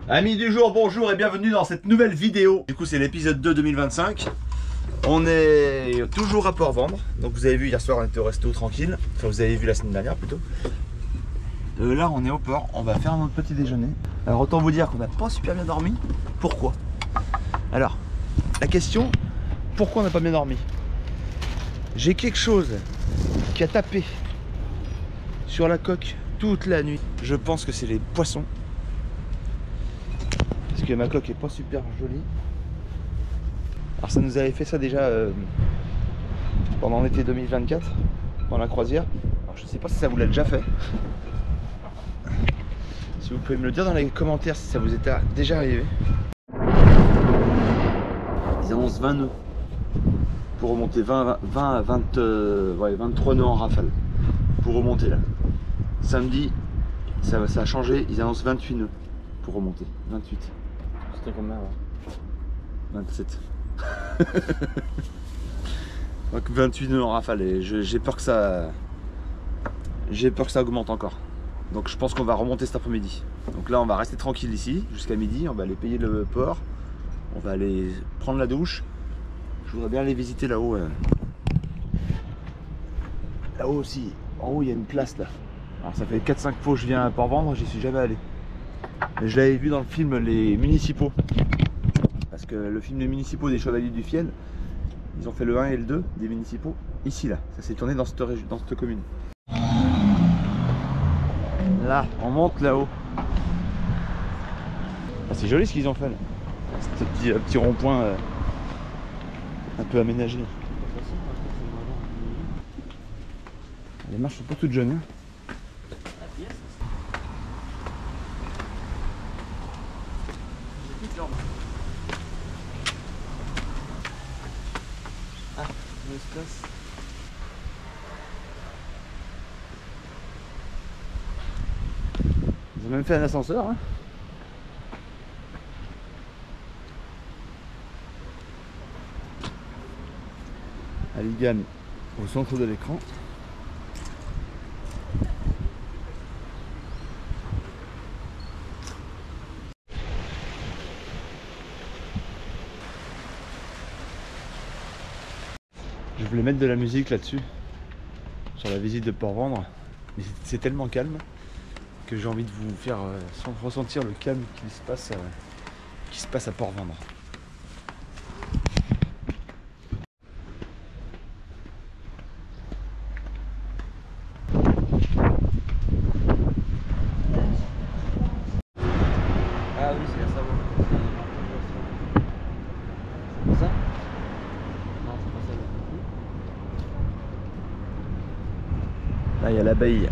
Amis du jour, bonjour et bienvenue dans cette nouvelle vidéo. Du coup c'est l'épisode 2 2025. On est toujours à Port-Vendre. Donc vous avez vu hier soir on était au resto tranquille. Enfin vous avez vu la semaine dernière plutôt. Là on est au port, on va faire notre petit déjeuner. Alors autant vous dire qu'on n'a pas super bien dormi. Pourquoi? Alors la question, pourquoi on n'a pas bien dormi? J'ai quelque chose qui a tapé sur la coque toute la nuit. Je pense que c'est les poissons. Parce que ma coque est pas super jolie. Alors ça nous avait fait ça déjà pendant l'été 2024, dans la croisière. Alors je sais pas si ça vous l'a déjà fait. Si vous pouvez me le dire dans les commentaires si ça vous est déjà arrivé. Ils annoncent 20 nœuds pour remonter 20 à 23 nœuds en rafale pour remonter là. Samedi ça a changé, ils annoncent 28 nœuds pour remonter. 28. C'était combien là? 27. Donc 28 nœuds en rafale et j'ai peur que ça augmente encore. Donc je pense qu'on va remonter cet après-midi. Donc là on va rester tranquille ici jusqu'à midi, on va aller payer le port, on va aller prendre la douche. Je voudrais bien aller visiter là-haut. Là-haut aussi, en haut il y a une place là. Alors ça fait 4-5 fois que je viens à Port-Vendre, j'y suis jamais allé. Mais je l'avais vu dans le film Les Municipaux. Parce que le film Les Municipaux des Chevaliers du Fiel, ils ont fait le 1 et le 2 des Municipaux. Ici là, ça s'est tourné dans cette commune. Là, on monte là-haut. Ah, c'est joli ce qu'ils ont fait là. Ce petit rond-point un peu aménagé. Les marches sont pas toutes jeunes. Hein. Ah, l'espace. Ils ont même fait un ascenseur. Hein. Aligane au centre de l'écran. Je voulais mettre de la musique là-dessus, sur la visite de Port-Vendre, mais c'est tellement calme que j'ai envie de vous faire ressentir le calme qui se passe à Port-Vendre. Ah oui, c'est bien ça. C'est ça? Non, c'est pas ça. Là, il y a l'abeille.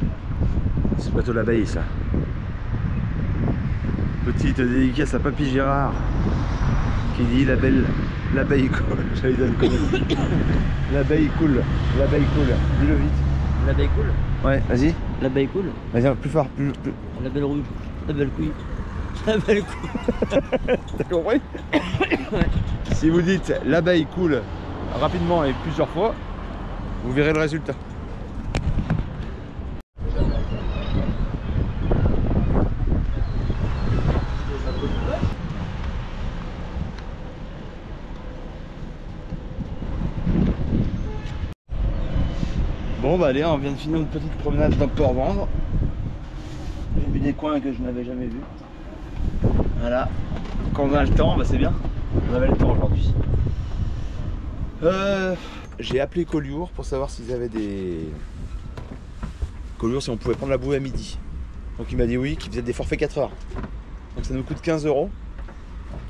C'est le bateau de l'abeille, ça. Petite dédicace à Papy Gérard qui dit l'abeille coule. J'allais dire le connerie. L'abeille coule. L'abeille coule. Dis-le vite. L'abeille coule. Ouais, vas-y. L'abeille coule. Vas-y, plus fort. Plus... La belle rouge. La belle couille. La belle couille. T'as compris? Ouais. Si vous dites l'abeille coule rapidement et plusieurs fois, vous verrez le résultat. Bon bah allez, on vient de finir une petite promenade dans Port-Vendre. J'ai vu des coins que je n'avais jamais vus. Voilà. Quand on a le temps, bah c'est bien. On avait le temps aujourd'hui. J'ai appelé Collioure pour savoir s'ils avaient des... Collioure si on pouvait prendre la bouée à midi. Donc il m'a dit oui, qu'ils faisaient des forfaits 4 heures. Donc ça nous coûte 15 €.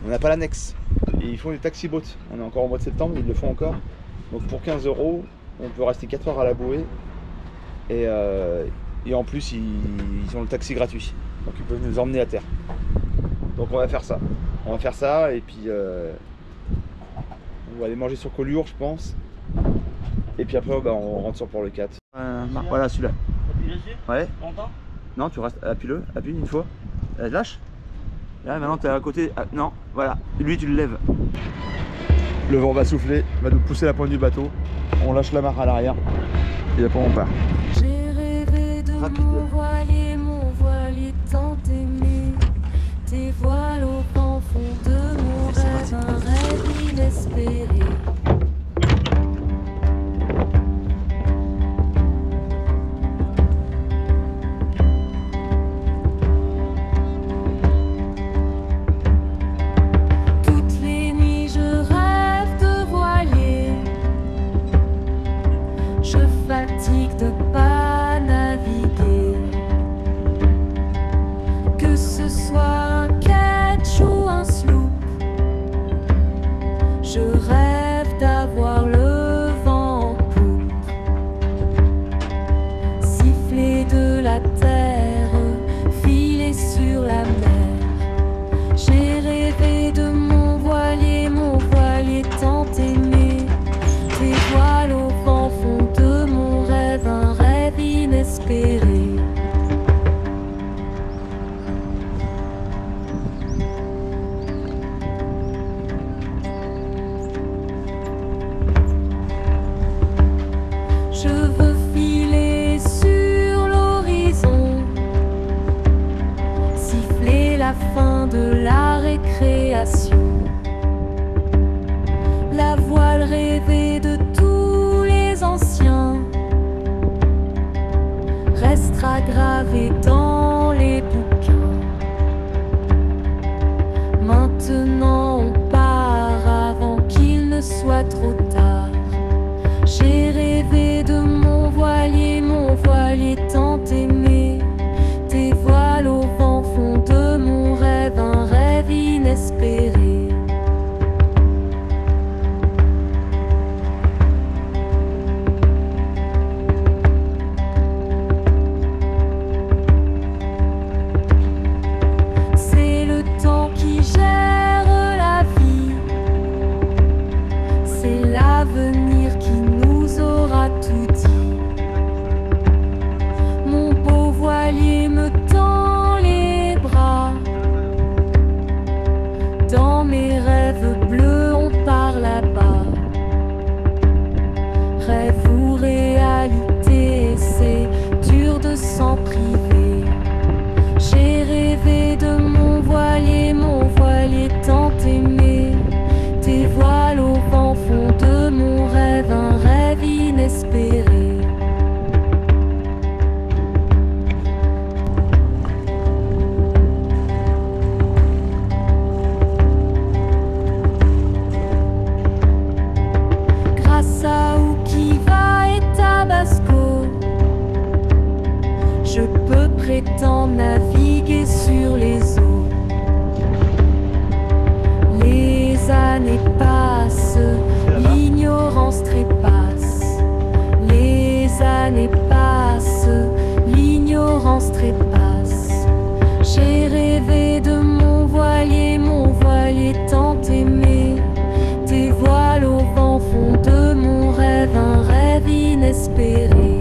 On n'a pas l'annexe. Et ils font des taxi boats. On est encore au mois de septembre, ils le font encore. Donc pour 15 €, on peut rester 4 heures à la bouée. Et en plus, ils ont le taxi gratuit. Donc ils peuvent nous emmener à terre. Donc on va faire ça. On va faire ça et puis on va aller manger sur Collioure, je pense. Et puis après, bah, on rentre sur Port-le-4. Voilà celui-là. Appuie dessus. Ouais. Longtemps. Non, tu restes. Appuie-le. Appuie une fois. Lâche. Là, maintenant, tu es à côté. Ah, non, voilà. Lui, tu le lèves. Le vent va souffler, va nous pousser la pointe du bateau. On lâche la marre à l'arrière. Et après, on part. J'ai rêvé de Rapide. mon voilier tant aimé. Tes voiles la fin de la récréation. La voile rêvée de tous les anciens restera gravée dans les bouquins. Maintenant on part avant qu'il ne soit trop tard. J'ai rêvé de mon voilier tant aimé. Tes voiles au vent font de mon rêve un rêve inespéré. C'est le temps qui gère la vie. C'est l'avenir qui nous aura tout dit. Mon beau voilier me tend les bras. Dans mes rêves bleus, on part là-bas. Rêve ou réalité, c'est dur de s'en priver. J'ai rêvé de mon voilier tant aimé. Tes voiles au vent font de mon rêve un rêve inespéré. Grâce à Ukiva et Tabasco, je peux prétendre naviguer sur les eaux. Les années passent, l'ignorance trépasse. Les années passent, l'ignorance trépasse. J'ai rêvé de mon voilier tant aimé. Tes voiles au vent font de mon rêve un rêve inespéré.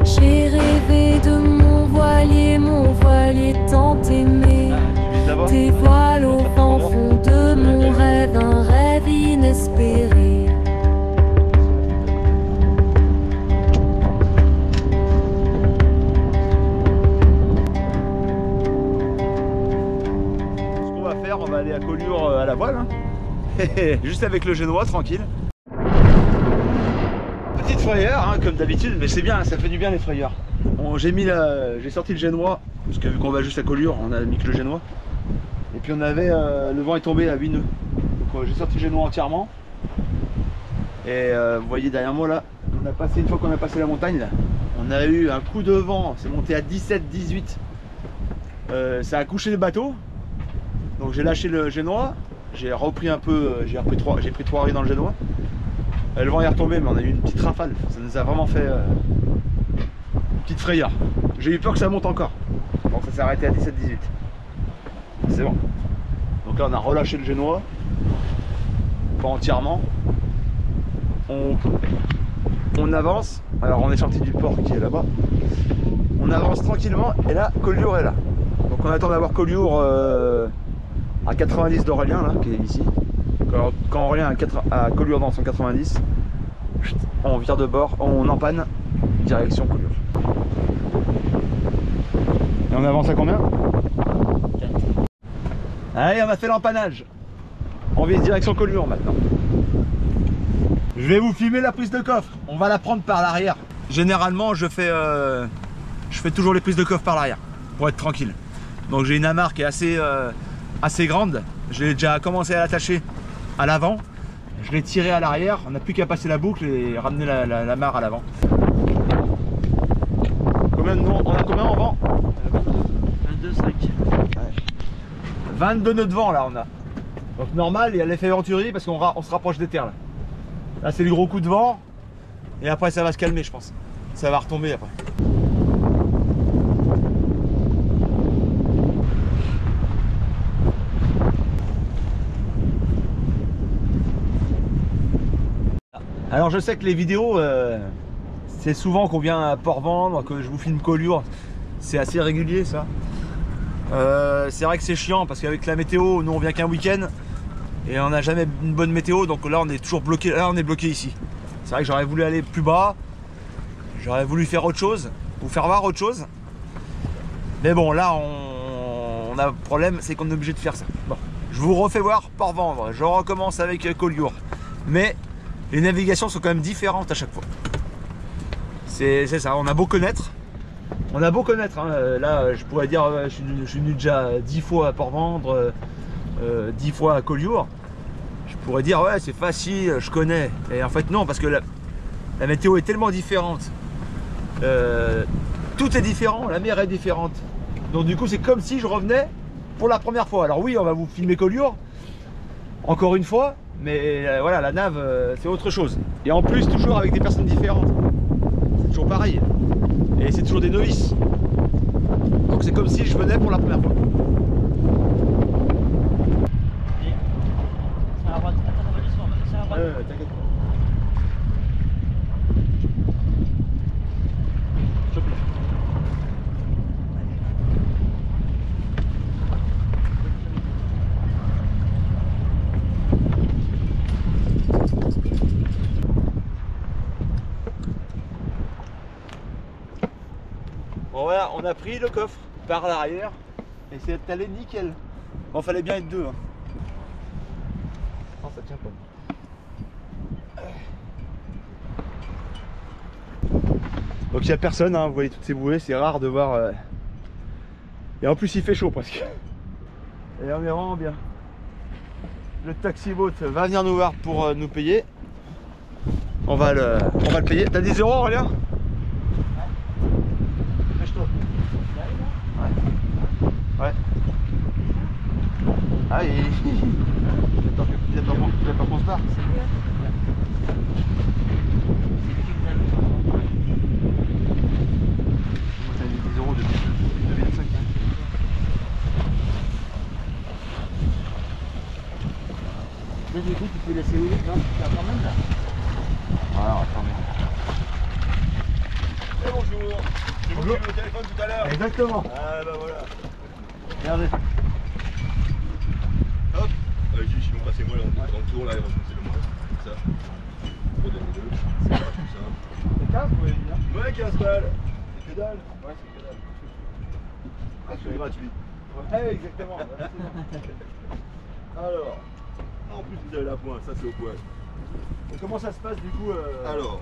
J'ai rêvé de mon voilier tant aimé. Tes voiles au vent font de mon rêve un rêve inespéré. Ce qu'on va faire, on va aller à Collioure à la voile, hein. Juste avec le génois, tranquille. Petite frayeur, hein, comme d'habitude, mais c'est bien, ça fait du bien les frayeurs. Bon, j'ai sorti le génois, parce que vu qu'on va juste à Collioure, on a mis que le génois. Et puis on avait, le vent est tombé à 8 nœuds. Donc j'ai sorti le génois entièrement. Et vous voyez derrière moi là, une fois qu'on a passé la montagne, là, on a eu un coup de vent, c'est monté à 17, 18. Ça a couché le bateau. Donc j'ai lâché le génois, j'ai repris un peu, j'ai pris 3 riz dans le génois. Le vent est retombé, mais on a eu une petite rafale. Ça nous a vraiment fait une petite frayeur. J'ai eu peur que ça monte encore. Donc ça s'est arrêté à 17, 18. C'est bon. Donc là on a relâché le génois. Pas entièrement. On avance. Alors on est sorti du port qui est là-bas. On avance tranquillement et là Collioure est là. Donc on attend d'avoir Collioure à 90 d'Aurélien là, qui est ici. Quand Aurélien à Collioure dans son 90, on vire de bord, on empanne, direction Collioure. Et on avance à combien? 4. Allez, on a fait l'empannage. On vise direction Collioure maintenant. Je vais vous filmer la prise de coffre. On va la prendre par l'arrière. Généralement, je fais toujours les prises de coffre par l'arrière pour être tranquille. Donc j'ai une amarre qui est assez grande. J'ai déjà commencé à l'attacher à l'avant. Je l'ai tiré à l'arrière. On n'a plus qu'à passer la boucle et ramener la marre à l'avant. Combien de nœuds? On a combien en vent? 22,5. Ouais. 22 nœuds de vent là on a. Donc normal, il y a l'effet Venturi parce qu'on se rapproche des terres là. Là c'est le gros coup de vent. Et après ça va se calmer je pense. Ça va retomber après. Alors je sais que les vidéos, c'est souvent qu'on vient à Port-Vendre, que je vous filme Collioure, c'est assez régulier ça. C'est vrai que c'est chiant parce qu'avec la météo, nous on vient qu'un week-end et on n'a jamais une bonne météo, donc là on est toujours bloqué, là on est bloqué ici. C'est vrai que j'aurais voulu aller plus bas, j'aurais voulu faire autre chose, vous faire voir autre chose. Mais bon là on on a un problème, c'est qu'on est obligé de faire ça. Bon, je vous refais voir Port-Vendre, je recommence avec Collioure. Mais les navigations sont quand même différentes à chaque fois. C'est ça, on a beau connaître. On a beau connaître, hein. Là je pourrais dire je suis venu déjà 10 fois à Port-Vendre, 10 fois à Collioure. Je pourrais dire ouais c'est facile, je connais. Et en fait non, parce que la météo est tellement différente. Tout est différent, la mer est différente. Donc du coup c'est comme si je revenais pour la première fois. Alors oui, on va vous filmer Collioure, encore une fois, mais voilà, la nave c'est autre chose. Et en plus toujours avec des personnes différentes. C'est toujours pareil. Et c'est toujours des novices. Donc c'est comme si je venais pour la première fois. T'inquiète pas. Bon voilà, on a pris le coffre par l'arrière et c'est allé nickel. Bon, fallait bien être deux. Hein. Non, ça tient pas. Donc il n'y a personne, hein, vous voyez toutes ces bouées, c'est rare de voir. Et en plus il fait chaud presque. Et on est vraiment bien. Le taxi-boat va venir nous voir pour nous payer. On va le payer. T'as 10 € Aurélien? Ouais. Ah il a pas qu'on se barre. T'as mis 10 € de 25. Là, du coup, tu peux laisser où là? Quand même là. Alors attendez. Et bonjour. J'ai vous au téléphone tout à l'heure. Exactement. Ah bah voilà. Regardez. Hop. Sinon passez-moi là, on prend le tour là et on va passer le moins. Ça. Pour donner deux. C'est pas tout simple. C'est 15 vous voulez dire? Ouais 15 balles. C'est que dalle. Ouais c'est que dalle. Ah, c'est gratuit. Ouais exactement. Alors. En plus vous avez la pointe, ça c'est au poil. Et comment ça se passe du coup Alors,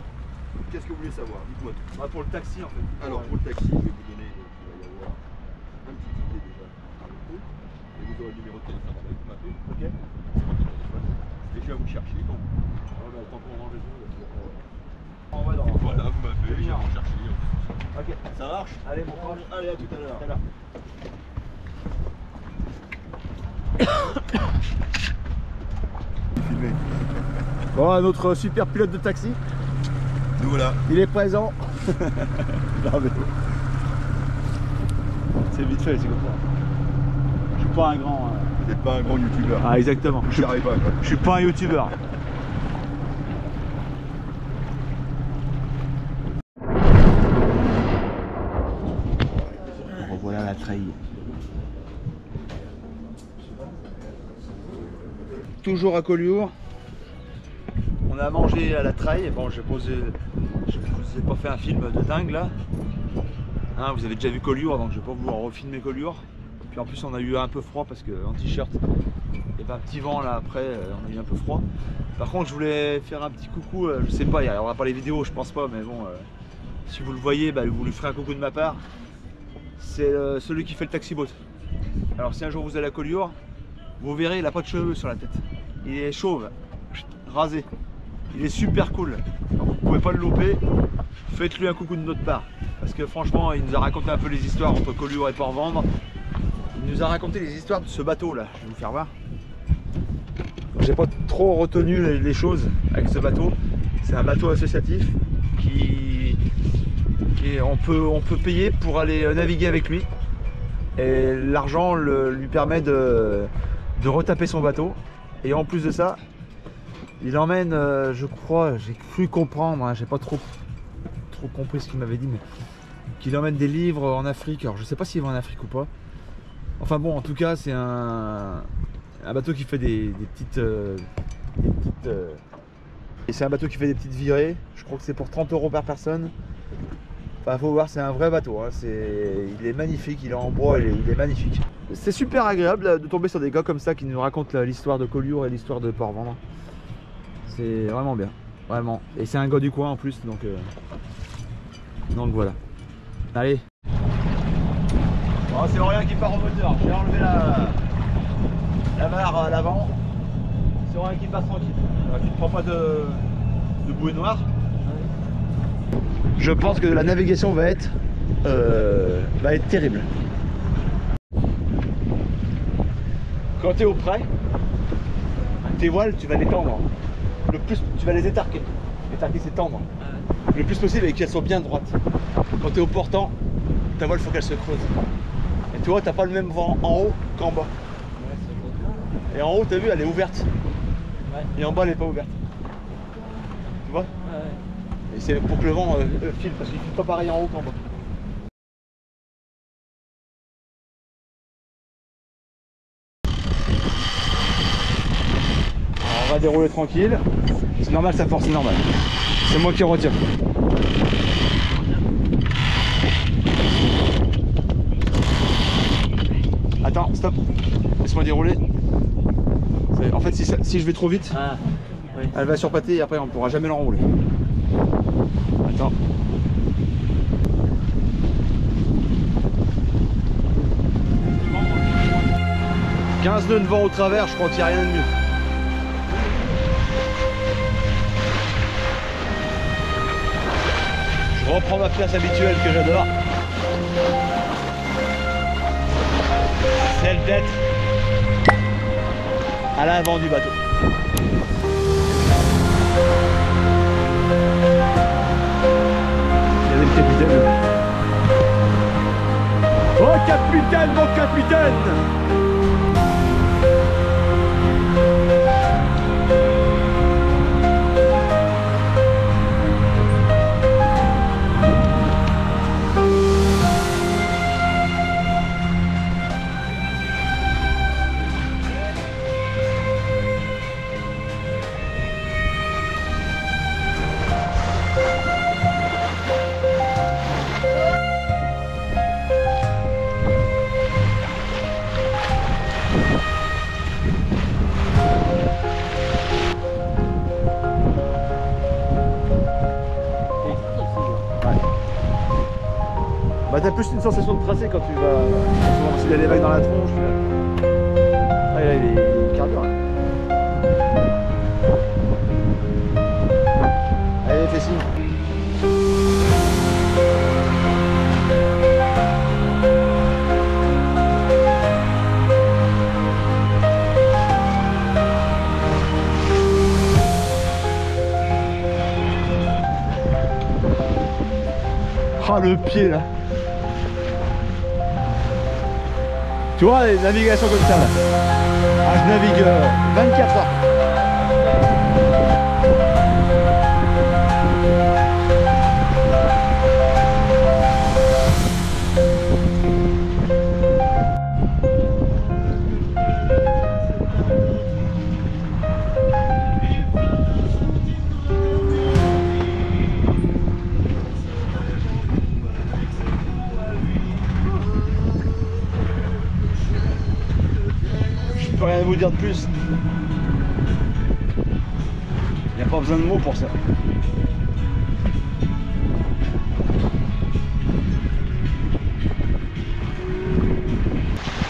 qu'est-ce que vous voulez savoir? Dites-moi tout. bah, pour le taxi en fait. Alors pour le taxi, je vais vous donner, il va y avoir un petit ticket déjà par le coup. Et vous aurez le numéro de téléphone avec vous m'appelez. Ok. Et je vais vous chercher. Donc, Tant qu'on range les choses. on va dans. Voilà, vous m'appelez, je vais vous chercher. Ok. Ça marche? Allez bon courage. Allez, à tout à l'heure. Tout à l'heure. Bon, notre super pilote de taxi, Nous voilà. il est présent. Non, mais... C'est vite fait, c'est comme ça. Je suis pas un grand. Vous n'êtes pas un grand youtubeur. Ah, exactement. J'y arrive pas quoi. Je suis pas un youtubeur. Revoilà la treille. Toujours à Collioure. On a mangé à la treille. Bon, je vous ai pas fait un film de dingue là. Hein, vous avez déjà vu Collioure, donc je vais pas vous refilmer Collioure. Puis en plus on a eu un peu froid parce que en t-shirt, il y avait un petit vent là après, on a eu un peu froid. Par contre je voulais faire un petit coucou, je sais pas, il y aura pas les vidéos je pense pas, mais bon, si vous le voyez, bah, vous lui ferez un coucou de ma part. C'est celui qui fait le taxi-boat. Alors si un jour vous allez à Collioure, vous verrez il a pas de cheveux sur la tête. Il est chauve, rasé. Il est super cool. Donc, vous pouvez pas le louper. Faites-lui un coucou de notre part. Parce que franchement, il nous a raconté un peu les histoires entre Collioure et Port-Vendre. Il nous a raconté les histoires de ce bateau là. Je vais vous faire voir. J'ai pas trop retenu les choses avec ce bateau. C'est un bateau associatif qui on peut payer pour aller naviguer avec lui. Et l'argent lui permet de retaper son bateau. Et en plus de ça, il emmène, je crois, j'ai cru comprendre, hein, j'ai pas trop compris ce qu'il m'avait dit, mais qu'il emmène des livres en Afrique. Alors je sais pas s'il va en Afrique ou pas. Enfin bon, en tout cas, c'est un bateau qui fait des petites et c'est un bateau qui fait des petites virées. Je crois que c'est pour 30 € par personne. Bah, faut voir, c'est un vrai bateau, hein. Il est magnifique, il est en bois, il est magnifique. C'est super agréable de tomber sur des gars comme ça qui nous racontent l'histoire de Collioure et l'histoire de Port-Vendres. C'est vraiment bien, vraiment. Et c'est un gars du coin en plus, donc voilà. Allez. Bon, c'est Aurélien qui part au moteur. Je vais enlever la barre à l'avant. C'est Aurélien qui passe tranquille. Tu ne prends pas de bouée noire. Je pense que la navigation va être terrible. Quand tu es au près, tes voiles, tu vas les tendre. Le plus, tu vas les étarquer. Étarquer, c'est tendre. Le plus possible et qu'elles soient bien droites. Quand tu es au portant, ta voile, il faut qu'elle se creuse. Et tu vois, tu n'as pas le même vent en haut qu'en bas. Et en haut, tu as vu, elle est ouverte. Et en bas, elle n'est pas ouverte. Tu vois? Et c'est pour que le vent file, parce qu'il ne file pas pareil en haut qu'en bas. Alors, on va dérouler tranquille. C'est normal, ça force, c'est normal. C'est moi qui retiens. Attends, stop. Laisse-moi dérouler. En fait, si je vais trop vite, elle va surpâter et après on ne pourra jamais l'enrouler. Attends. « 15 nœuds de vent au travers, je crois qu'il n'y a rien de mieux. » Je reprends ma place habituelle que j'adore. Celle d'être à l'avant du bateau. Regardez le capitaine. Oh capitaine, mon capitaine! Bah t'as plus une sensation de tracé quand tu vas s'il y a des vagues dans la tronche. Ah là, il carbure. Allez, fais signe. Ah le pied là. Tu vois les navigations comme ça là. Ah, je navigue 24 heures. Je peux rien vous dire de plus. Il n'y a pas besoin de mots pour ça.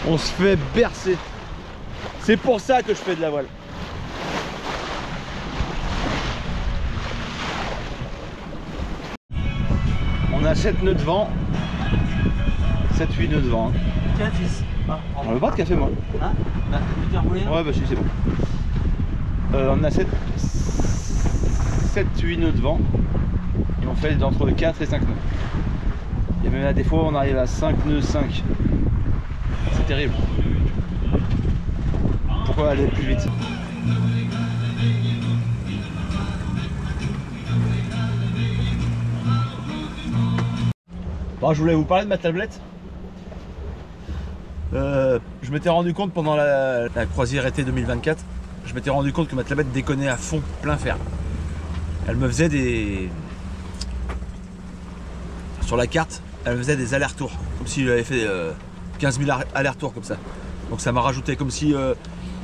On se fait bercer. C'est pour ça que je fais de la voile. On a 7 nœuds de vent. 7-8 nœuds de vent. 4, 10. Ah, On veut pas de café moi. hein? Bah, tu t'es roulé? Ouais bah si c'est bon. On a 7-8 nœuds de vent. Et on fait entre 4 et 5 nœuds. Et même à des fois on arrive à 5 nœuds 5. C'est terrible. Pourquoi aller plus vite? Bon, je voulais vous parler de ma tablette. Je m'étais rendu compte pendant la croisière été 2024, je m'étais rendu compte que ma tablette déconnait à fond, plein fer. Elle me faisait des sur la carte, elle faisait des allers-retours, comme si j'avais fait 15 000 allers-retours comme ça. Donc ça m'a rajouté comme si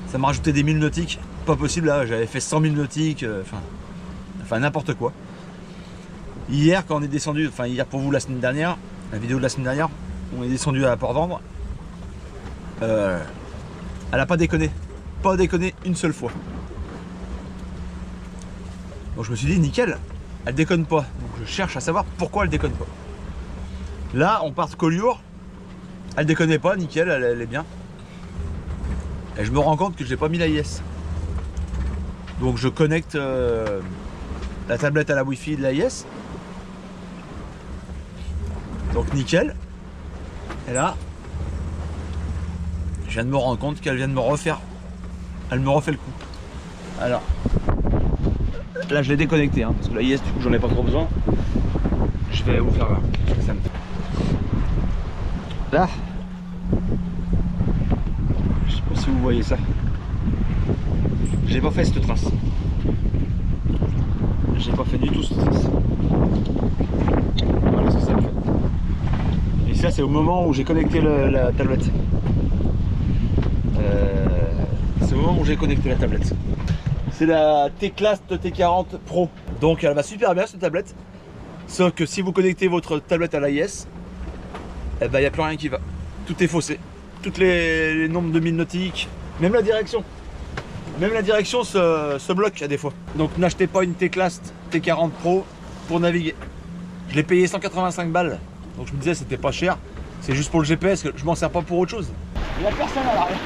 ça m'a rajouté des 1000 nautiques. Pas possible là, j'avais fait 100 000 nautiques, enfin n'importe quoi. Hier quand on est descendu, enfin hier pour vous la semaine dernière, la vidéo de la semaine dernière, on est descendu à Port-Vendre. Elle a pas déconné une seule fois. Donc je me suis dit nickel, elle déconne pas. Donc je cherche à savoir pourquoi elle déconne pas. Là on part de Collioure, elle déconnait pas, nickel, elle est bien. Et je me rends compte que j'ai pas mis l'AIS. Donc je connecte la tablette à la Wi-Fi de l'AIS. Donc nickel. Et là, je viens de me rendre compte qu'elle vient de me refaire. Elle me refait le coup. Alors, là je l'ai déconnecté, hein, parce que l'AIS du coup j'en ai pas trop besoin. Je vais vous faire là. Là, je sais pas si vous voyez ça. J'ai pas fait cette trace. J'ai pas fait du tout cette trace. Voilà ce que ça me fait. Et ça c'est au moment où j'ai connecté la tablette. C'est au moment où j'ai connecté la tablette. C'est la T-Class T40 Pro. Donc elle va super bien cette tablette. Sauf que si vous connectez votre tablette à l'AIS, eh ben, il n'y a plus rien qui va. Tout est faussé. Tous les nombres de 1000 nautiques, même la direction. Même la direction se bloque à des fois. Donc n'achetez pas une T-Class T40 Pro pour naviguer. Je l'ai payé 185 balles. Donc je me disais c'était pas cher. C'est juste pour le GPS, que je m'en sers pas pour autre chose. Il n'y a personne à l'arrière.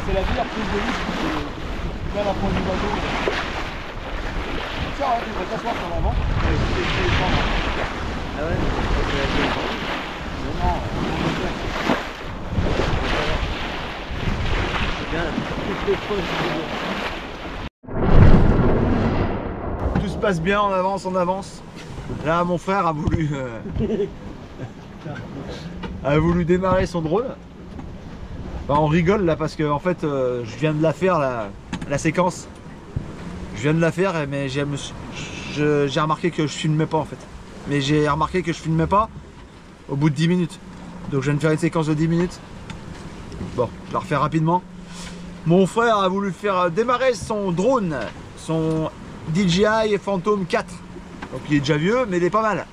C'est la meilleure prise de risque que la pointe du bateau. Tiens, tu vas t'asseoir sur l'avant. Ah ouais. Non, C'est bien. Toutes les fois, tout se passe bien, on avance. Là, mon frère a voulu démarrer son drone. Enfin, on rigole là parce que en fait, je viens de la faire la séquence. Je viens de la faire, mais j'ai remarqué que je filmais pas en fait. Mais j'ai remarqué que je filmais pas au bout de 10 minutes. Donc je viens de faire une séquence de 10 minutes. Bon, je la refais rapidement. Mon frère a voulu faire démarrer son drone, son DJI Phantom 4. Donc il est déjà vieux, mais il est pas mal.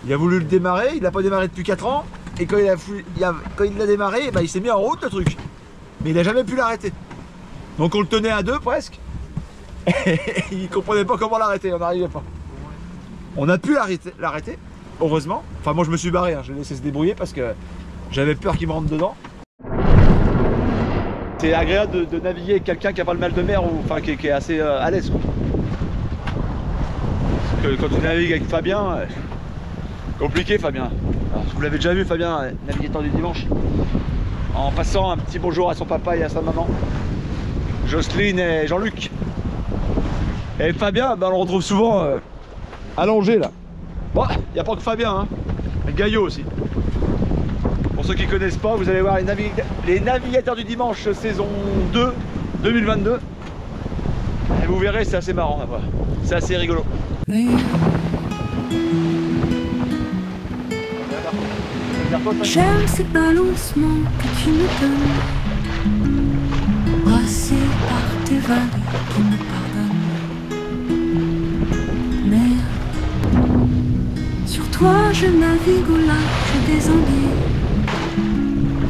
Il a voulu le démarrer, il n'a pas démarré depuis 4 ans. Et quand il l'a démarré, bah, il s'est mis en route le truc. Mais il n'a jamais pu l'arrêter. Donc on le tenait à deux presque. Il comprenait pas comment l'arrêter, on n'arrivait pas. On a pu l'arrêter, heureusement. Enfin moi je me suis barré, hein. Je l'ai laissé se débrouiller parce que j'avais peur qu'il me rentre dedans. C'est agréable de naviguer avec quelqu'un qui n'a pas le mal de mer, ou enfin qui est assez à l'aise. Parce que quand tu navigues avec Fabien, compliqué Fabien. Alors, vous l'avez déjà vu Fabien, navigateur du dimanche, en passant un petit bonjour à son papa et à sa maman, Jocelyne et Jean-Luc. Et Fabien, ben, on le retrouve souvent allongé là. Bon, il n'y a pas que Fabien, hein. Gaillot aussi. Pour ceux qui ne connaissent pas, vous allez voir les navigateurs du dimanche saison 2 2022. Et vous verrez, c'est assez marrant, c'est assez rigolo. J'aime ces balancements que tu me donnes, brassé par tes vagues qui me pardonnent. Mais sur toi je navigue au large des anguilles.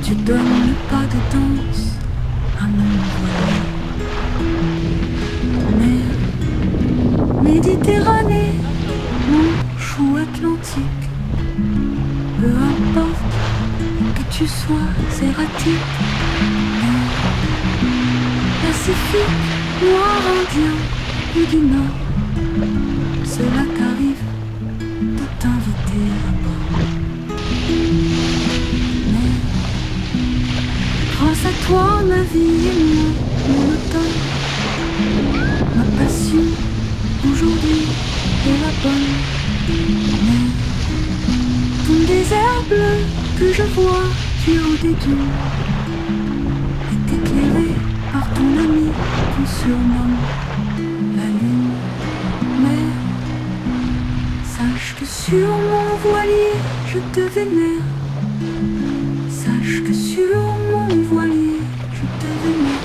Tu donnes le pas de danse à mon voilier. Mais Méditerranée, Manche ou Atlantique, peu importe que tu sois erratique. Pacifique, noir, indien ou du nord, cela t'arrive de t'inviter à bord. Mais grâce à toi, ma vie est moins monotone. Ma passion aujourd'hui est la bonne. Mais ton désert bleu que je vois du haut des dunes est éclairé par ton ami qu'on surnomme sur mon voilier, je te vénère. Sache que sur mon voilier, je te vénère.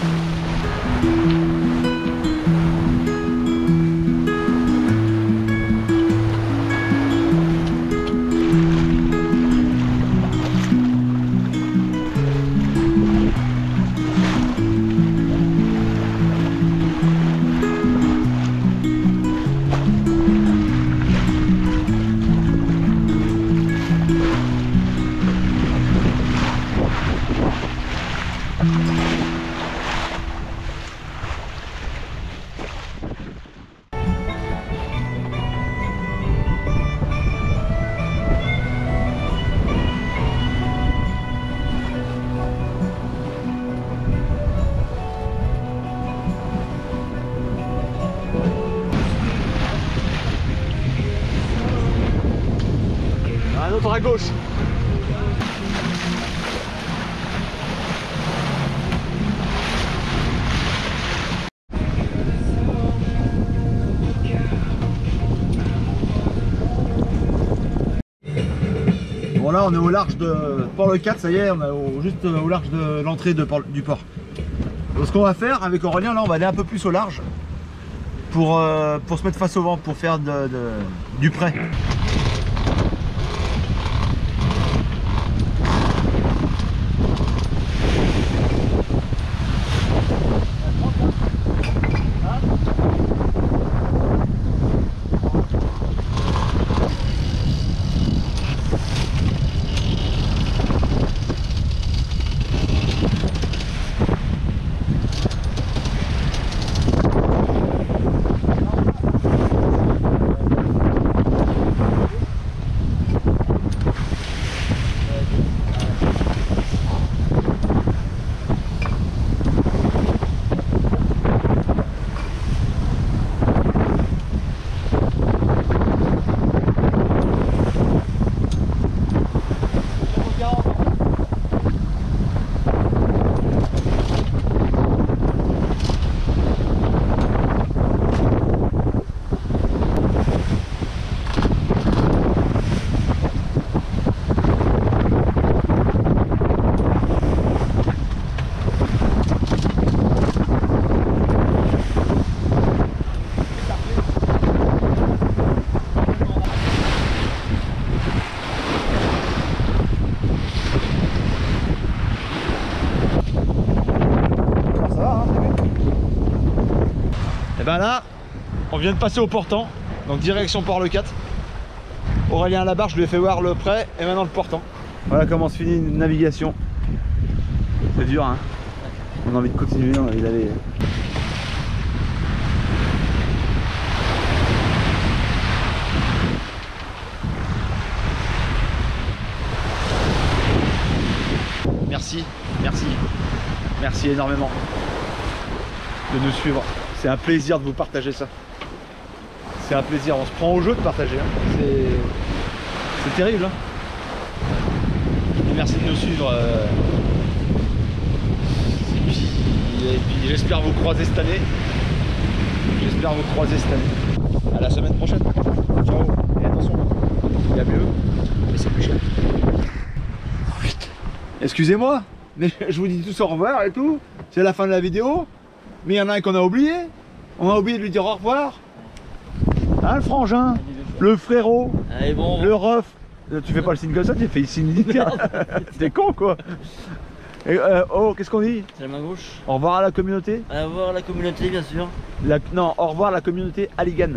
Un autre à gauche. Bon là on est au large de Port-le-4, ça y est, on est juste au large de l'entrée du port. Donc ce qu'on va faire avec Aurélien, là on va aller un peu plus au large pour se mettre face au vent, pour faire du près. Et ben là, on vient de passer au portant, donc direction Port-le-4. Aurélien à la barre, je lui ai fait voir le prêt et maintenant le portant. Voilà comment se finit une navigation. C'est dur, hein. On a envie de continuer, on a envie d'aller. Merci, merci, merci énormément de nous suivre. C'est un plaisir de vous partager ça. C'est un plaisir, on se prend au jeu de partager. Hein. C'est terrible. Hein. Et merci de nous suivre. Et puis j'espère vous croiser cette année. J'espère vous croiser cette année. À la semaine prochaine. Ciao. Et attention, il y a mieux, mais c'est plus cher. Excusez-moi, mais je vous dis tous au revoir et tout. C'est la fin de la vidéo. Mais il y en a un qu'on a oublié. On a oublié de lui dire au revoir. Hein, le frangin, le frérot, Allez, bon, le ref. Tu fais pas le signe comme ça, tu fais le signe militaire. T'es con quoi. Et, oh, qu'est-ce qu'on dit? c'est la main gauche. Au revoir à la communauté. Au revoir à la communauté, bien sûr. Non, au revoir à la communauté Aligan.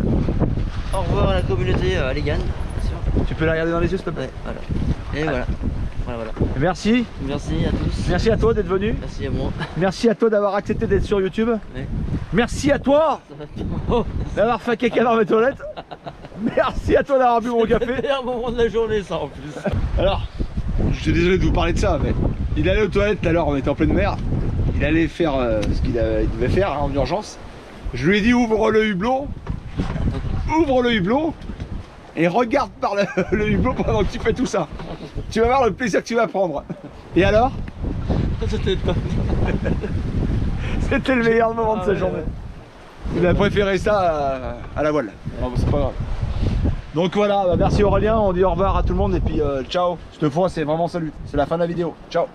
Au revoir à la communauté Aligan, bien sûr. Tu peux la regarder dans les yeux s'il te plaît. Ouais, voilà. Et voilà. Voilà. Merci. Merci à tous. Merci à toi d'être venu. Merci à moi. Merci à toi d'avoir accepté d'être sur YouTube. Ouais. Merci à toi Ça va bien. d'avoir fait caca dans mes toilettes. Merci à toi d'avoir bu mon café. C'est le meilleur moment de la journée, ça en plus. Alors, je suis désolé de vous parler de ça, mais il allait aux toilettes tout à l'heure, on était en pleine mer. Il allait faire ce qu'il devait faire hein, en urgence. Je lui ai dit ouvre le hublot. Ouvre le hublot. Et regarde par le hublot pendant que tu fais tout ça. Tu vas voir le plaisir que tu vas prendre. Et alors? C'était top. C'était le meilleur moment de sa journée. Il a préféré ça à la voile. Bon, c'est pas grave. Donc voilà, bah merci Aurélien, on dit au revoir à tout le monde et puis ciao. Cette fois c'est vraiment salut, c'est la fin de la vidéo. Ciao.